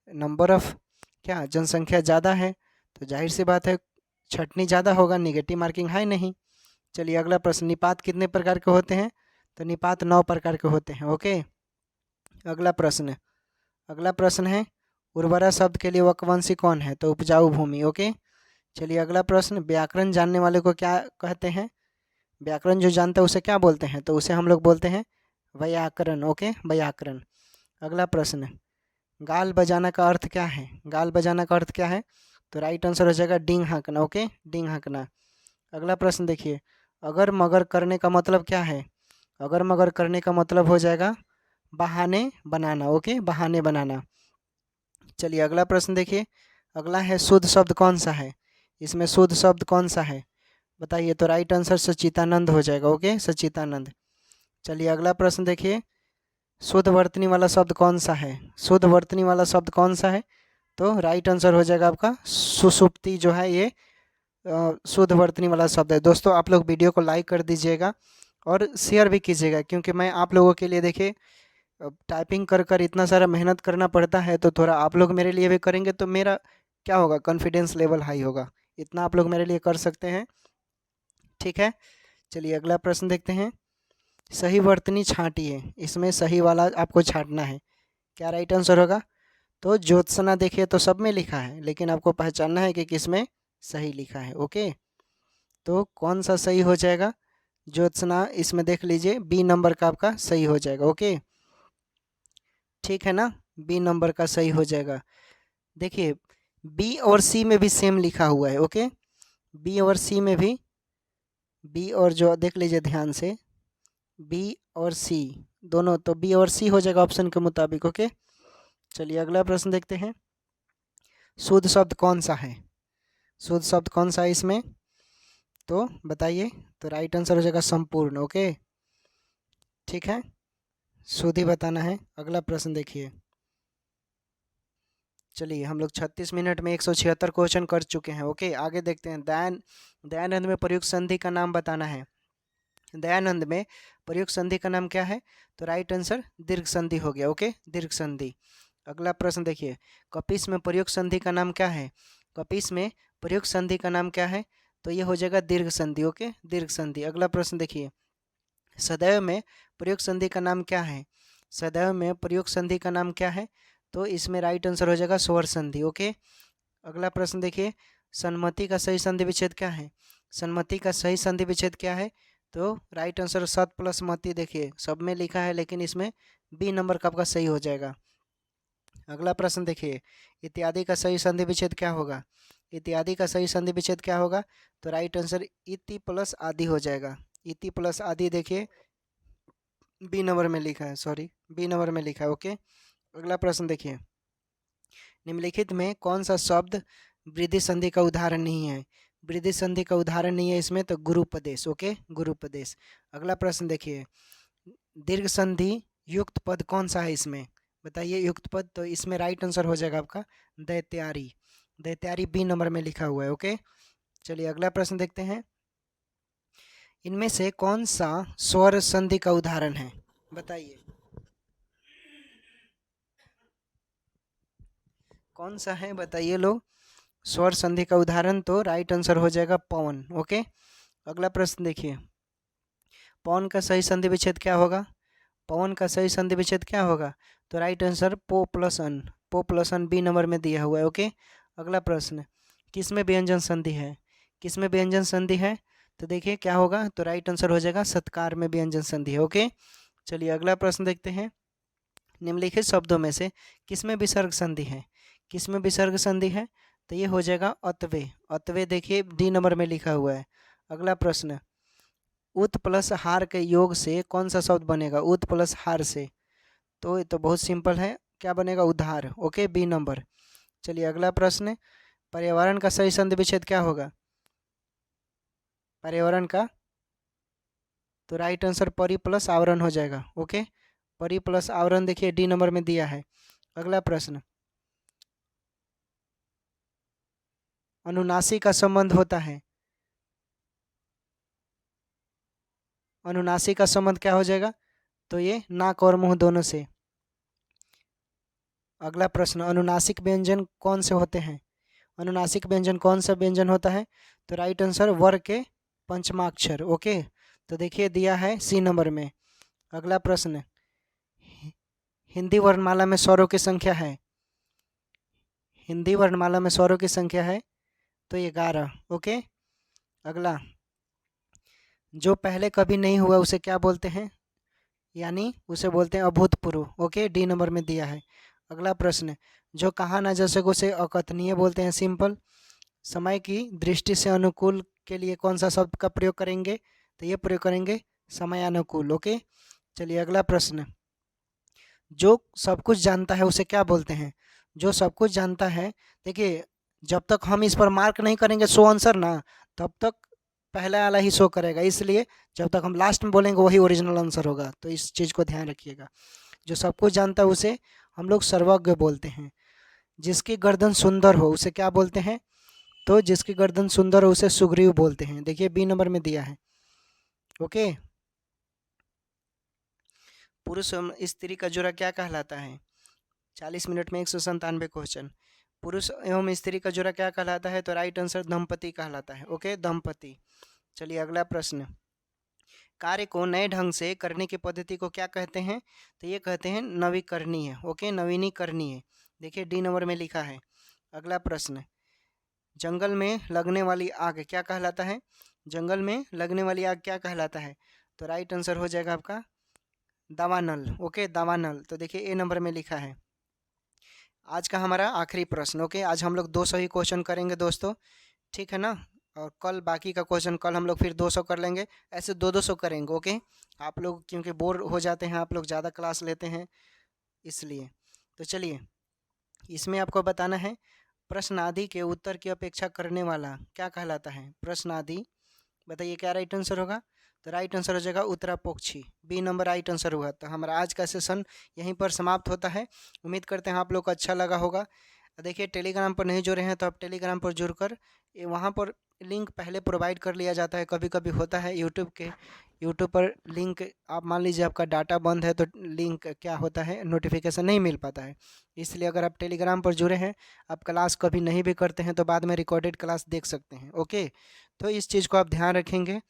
नंबर ऑफ क्या जनसंख्या ज़्यादा है तो जाहिर सी बात है छटनी ज़्यादा होगा, निगेटिव मार्किंग है नहीं। चलिए अगला प्रश्न, निपात कितने प्रकार के होते हैं? तो निपात 9 प्रकार के होते हैं। ओके, अगला प्रश्न है उर्वरा शब्द के लिए वकवंशी कौन है? तो उपजाऊ भूमि। ओके, चलिए अगला प्रश्न, व्याकरण जानने वाले को क्या कहते हैं? व्याकरण जो जानता है उसे क्या बोलते हैं? तो उसे हम लोग बोलते हैं व्याकरण। ओके, व्याकरण। अगला प्रश्न, गाल बजाना का अर्थ क्या है? गाल बजाना का अर्थ क्या है? तो राइट आंसर हो जाएगा डींग हाँकना। ओके, डींग हाँकना। अगला प्रश्न देखिए, अगर मगर करने का मतलब क्या है? अगर मगर करने का मतलब हो जाएगा बहाने बनाना। ओके, बहाने बनाना। चलिए अगला प्रश्न देखिए, अगला है शुद्ध शब्द कौन सा है? इसमें शुद्ध शब्द कौन सा है? बताइए। तो राइट आंसर सच्चिदानंद हो जाएगा। ओके, सच्चिदानंद। चलिए अगला प्रश्न देखिए, शुद्ध वर्तनी वाला शब्द कौन सा है? शुद्ध वर्तनी वाला शब्द कौन सा है? तो राइट आंसर हो जाएगा आपका सुषुप्ति जो है, ये शुद्ध वर्तनी वाला शब्द है। दोस्तों आप लोग वीडियो को लाइक कर दीजिएगा और शेयर भी कीजिएगा, क्योंकि मैं आप लोगों के लिए देखिए टाइपिंग कर कर इतना सारा मेहनत करना पड़ता है, तो थोड़ा आप लोग मेरे लिए भी करेंगे तो मेरा क्या होगा, कॉन्फिडेंस लेवल हाई होगा। इतना आप लोग मेरे लिए कर सकते हैं, ठीक है। चलिए अगला प्रश्न देखते हैं। सही वर्तनी छांटिए, इसमें सही वाला आपको छांटना है। क्या राइट आंसर होगा? तो ज्योत्सना देखिए तो सब में लिखा है, लेकिन आपको पहचानना है कि किस में सही लिखा है। ओके, तो कौन सा सही हो जाएगा? ज्योत्सना, इसमें देख लीजिए बी नंबर का आपका सही हो जाएगा। ओके, ठीक है ना, बी नंबर का सही हो जाएगा। देखिए बी और सी में भी सेम लिखा हुआ है। ओके, बी और सी में भी, बी और जो देख लीजिए ध्यान से, बी और सी दोनों, तो बी और सी हो जाएगा ऑप्शन के मुताबिक। ओके, चलिए अगला प्रश्न देखते हैं। शुद्ध शब्द कौन सा है? शुद्ध शब्द कौन सा है इसमें? तो बताइए। तो राइट आंसर हो जाएगा संपूर्ण। ओके, ठीक है, शुद्ध ही बताना है। अगला प्रश्न देखिए। चलिए हम लोग 36 मिनट में 176 क्वेश्चन कर चुके हैं। ओके, आगे देखते हैं। दयानंद में प्रयुक्त संधि का नाम बताना है। दयानंद में प्रयुक्त संधि का नाम क्या है? तो राइट आंसर दीर्घ संधि हो गया। ओके, दीर्घ संधि। अगला प्रश्न देखिए। कपिस में प्रयुक्त संधि का नाम क्या है? कपिस में प्रयुक्त संधि का नाम क्या है? तो ये हो जाएगा दीर्घ संधि। ओके, दीर्घ संधि। अगला प्रश्न देखिए। सदैव में प्रयुक्त संधि का नाम क्या है? सदैव में प्रयुक्त संधि का नाम क्या है? तो इसमें राइट आंसर हो जाएगा स्वर संधि। ओके, अगला प्रश्न देखिए। सन्मति का सही संधि विच्छेद क्या है? सन्मति का सही संधि विच्छेद क्या है? तो राइट आंसर सत प्लस मति, देखिए सब में लिखा है, लेकिन इसमें बी नंबर का आपका सही हो जाएगा। अगला प्रश्न देखिए। इत्यादि का सही संधि विच्छेद क्या होगा? इत्यादि का सही संधि विच्छेद क्या होगा? तो राइट आंसर इति प्लस आदि हो जाएगा। इति प्लस आदि देखिए बी नंबर में लिखा है, सॉरी बी नंबर में लिखा है। ओके, अगला प्रश्न देखिए। निम्नलिखित में कौन सा शब्द वृद्धि संधि का उदाहरण नहीं है? वृद्धि संधि का उदाहरण नहीं है इसमें, तो गुरुपदेश। ओके, गुरुपदेश। अगला प्रश्न देखिए। दीर्घ संधि युक्त पद कौन सा है इसमें? बताइए युक्त पद। तो इसमें राइट आंसर हो जाएगा आपका दैत्यारी। दैत्यारी बी नंबर में लिखा हुआ है। ओके, चलिए अगला प्रश्न देखते हैं। इनमें से कौन सा स्वर संधि का उदाहरण है? बताइए कौन सा है, बताइए लोग। स्वर संधि का उदाहरण, तो राइट आंसर हो जाएगा पवन। ओके, अगला प्रश्न देखिए। पवन का सही संधि विच्छेद क्या होगा? पवन का सही संधि विच्छेद क्या होगा? तो राइट आंसर पो प्लस अन। पो प्लस अन बी नंबर में दिया हुआ है। ओके, अगला प्रश्न। किसमें व्यंजन संधि है? किसमें व्यंजन संधि है? तो देखिए क्या होगा, तो राइट आंसर हो जाएगा सत्कार में व्यंजन संधि है। ओके, चलिए अगला प्रश्न देखते हैं। निम्नलिखित शब्दों में से किसमें विसर्ग संधि है? किसमें विसर्ग संधि है? तो ये हो जाएगा अतवे। अतवे देखिए डी नंबर में लिखा हुआ है। अगला प्रश्न। उत प्लस हार के योग से कौन सा शब्द बनेगा? उत प्लस हार से, तो ये तो बहुत सिंपल है, क्या बनेगा? उद्धार। Okay, B number. चलिए अगला प्रश्न। पर्यावरण का सही संधि विच्छेद क्या होगा? पर्यावरण का, तो राइट आंसर परि प्लस आवरण हो जाएगा। ओके, परि प्लस आवरण देखिए डी नंबर में दिया है। अगला प्रश्न। अनुनासिक का संबंध होता है, अनुनासिक का संबंध क्या हो जाएगा? तो ये नाक और मुंह दोनों से। अगला प्रश्न। अनुनासिक व्यंजन कौन से होते हैं? अनुनासिक व्यंजन कौन सा व्यंजन होता है? तो राइट आंसर वर्ग के पंचमाक्षर। ओके, तो देखिए दिया है सी नंबर में। अगला प्रश्न। हिंदी वर्णमाला में स्वरों की संख्या है, हिंदी वर्णमाला में स्वरों की संख्या है तो 11। ओके, अगला। जो पहले कभी नहीं हुआ उसे क्या बोलते हैं? यानी उसे बोलते हैं अभूतपूर्व। ओके, डी नंबर में दिया है। अगला प्रश्न। जो कहा ना जा सके उसे अकथनीय बोलते हैं, सिंपल। समय की दृष्टि से अनुकूल के लिए कौन सा शब्द का प्रयोग करेंगे? तो ये प्रयोग करेंगे समयानुकूल। ओके, चलिए अगला प्रश्न। जो सब कुछ जानता है उसे क्या बोलते हैं? जो सब कुछ जानता है, देखिए जब तक हम इस पर मार्क नहीं करेंगे सो आंसर ना, तब तक पहला वाला ही शो करेगा, इसलिए जब तक हम लास्ट में बोलेंगे वही ओरिजिनल आंसर होगा। तो इस चीज़ को ध्यान रखिएगा। जो सब कुछ जानता है उसे हम लोग सर्वज्ञ बोलते हैं। जिसकी गर्दन सुंदर हो उसे क्या बोलते हैं? तो जिसकी गर्दन सुंदर हो उसे सुग्रीव बोलते हैं। देखिए बी नंबर में दिया है। ओके, पुरुष एवं स्त्री का जोड़ा क्या कहलाता है? 40 मिनट में 197 क्वेश्चन। पुरुष एवं स्त्री का जोड़ा क्या कहलाता है? तो राइट आंसर दंपति कहलाता है। ओके, दंपति। चलिए अगला प्रश्न। कार्य को नए ढंग से करने की पद्धति को क्या कहते हैं? तो ये कहते हैं नवीकरणीय। ओके, नवीनीकरणीय। देखिए डी नंबर में लिखा है। अगला प्रश्न। जंगल में लगने वाली आग क्या कहलाता है? जंगल में लगने वाली आग क्या कहलाता है? तो राइट आंसर हो जाएगा आपका दावानल। ओके, दावानल। तो देखिए ए नंबर में लिखा है। आज का हमारा आखिरी प्रश्न। ओके, आज हम लोग 200 ही क्वेश्चन करेंगे दोस्तों, ठीक है ना? और कल बाकी का क्वेश्चन कल हम लोग फिर 200 कर लेंगे, ऐसे 200 करेंगे। ओके, आप लोग क्योंकि बोर हो जाते हैं, आप लोग ज़्यादा क्लास लेते हैं इसलिए। तो चलिए इसमें आपको बताना है प्रश्न आदि के उत्तर की अपेक्षा करने वाला क्या कहलाता है? प्रश्न आदि, बताइए क्या राइट आंसर होगा? तो राइट आंसर हो जाएगा उत्तरापोक्षी। बी नंबर राइट आंसर हुआ। तो हमारा आज का सेशन यहीं पर समाप्त होता है। उम्मीद करते हैं आप लोग को अच्छा लगा होगा। देखिए टेलीग्राम पर नहीं जुड़े हैं तो आप टेलीग्राम पर जुड़कर वहाँ पर लिंक पहले प्रोवाइड कर लिया जाता है। कभी कभी होता है यूट्यूब पर लिंक, आप मान लीजिए आपका डाटा बंद है तो लिंक क्या होता है, नोटिफिकेशन नहीं मिल पाता है। इसलिए अगर आप टेलीग्राम पर जुड़े हैं, आप क्लास कभी नहीं भी करते हैं तो बाद में रिकॉर्डेड क्लास देख सकते हैं। ओके, तो इस चीज़ को आप ध्यान रखेंगे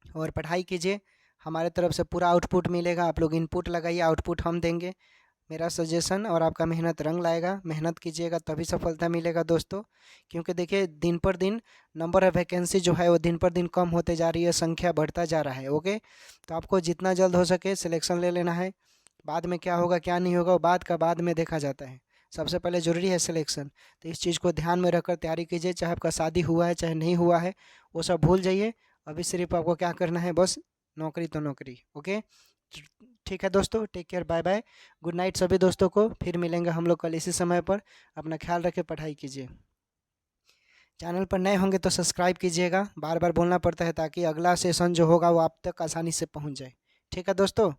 और पढ़ाई कीजिए। हमारे तरफ से पूरा आउटपुट मिलेगा, आप लोग इनपुट लगाइए, आउटपुट हम देंगे। मेरा सजेशन और आपका मेहनत रंग लाएगा। मेहनत कीजिएगा तभी सफलता मिलेगा दोस्तों। क्योंकि देखिए दिन पर दिन नंबर ऑफ वैकेंसी जो है वो दिन पर दिन कम होते जा रही है, संख्या बढ़ता जा रहा है। ओके, तो आपको जितना जल्द हो सके सिलेक्शन ले लेना है। बाद में क्या होगा क्या नहीं होगा वो बाद का बाद में देखा जाता है, सबसे पहले ज़रूरी है सिलेक्शन। तो इस चीज़ को ध्यान में रखकर तैयारी कीजिए। चाहे आपका शादी हुआ है चाहे नहीं हुआ है, वो सब भूल जाइए। अभी सिर्फ आपको क्या करना है, बस नौकरी तो नौकरी। ओके, ठीक है दोस्तों, take care, bye bye, good night सभी दोस्तों को। फिर मिलेंगे हम लोग कल इसी समय पर। अपना ख्याल रखें, पढ़ाई कीजिए। चैनल पर नए होंगे तो सब्सक्राइब कीजिएगा, बार बार बोलना पड़ता है ताकि अगला सेशन जो होगा वो आप तक आसानी से पहुंच जाए। ठीक है दोस्तों।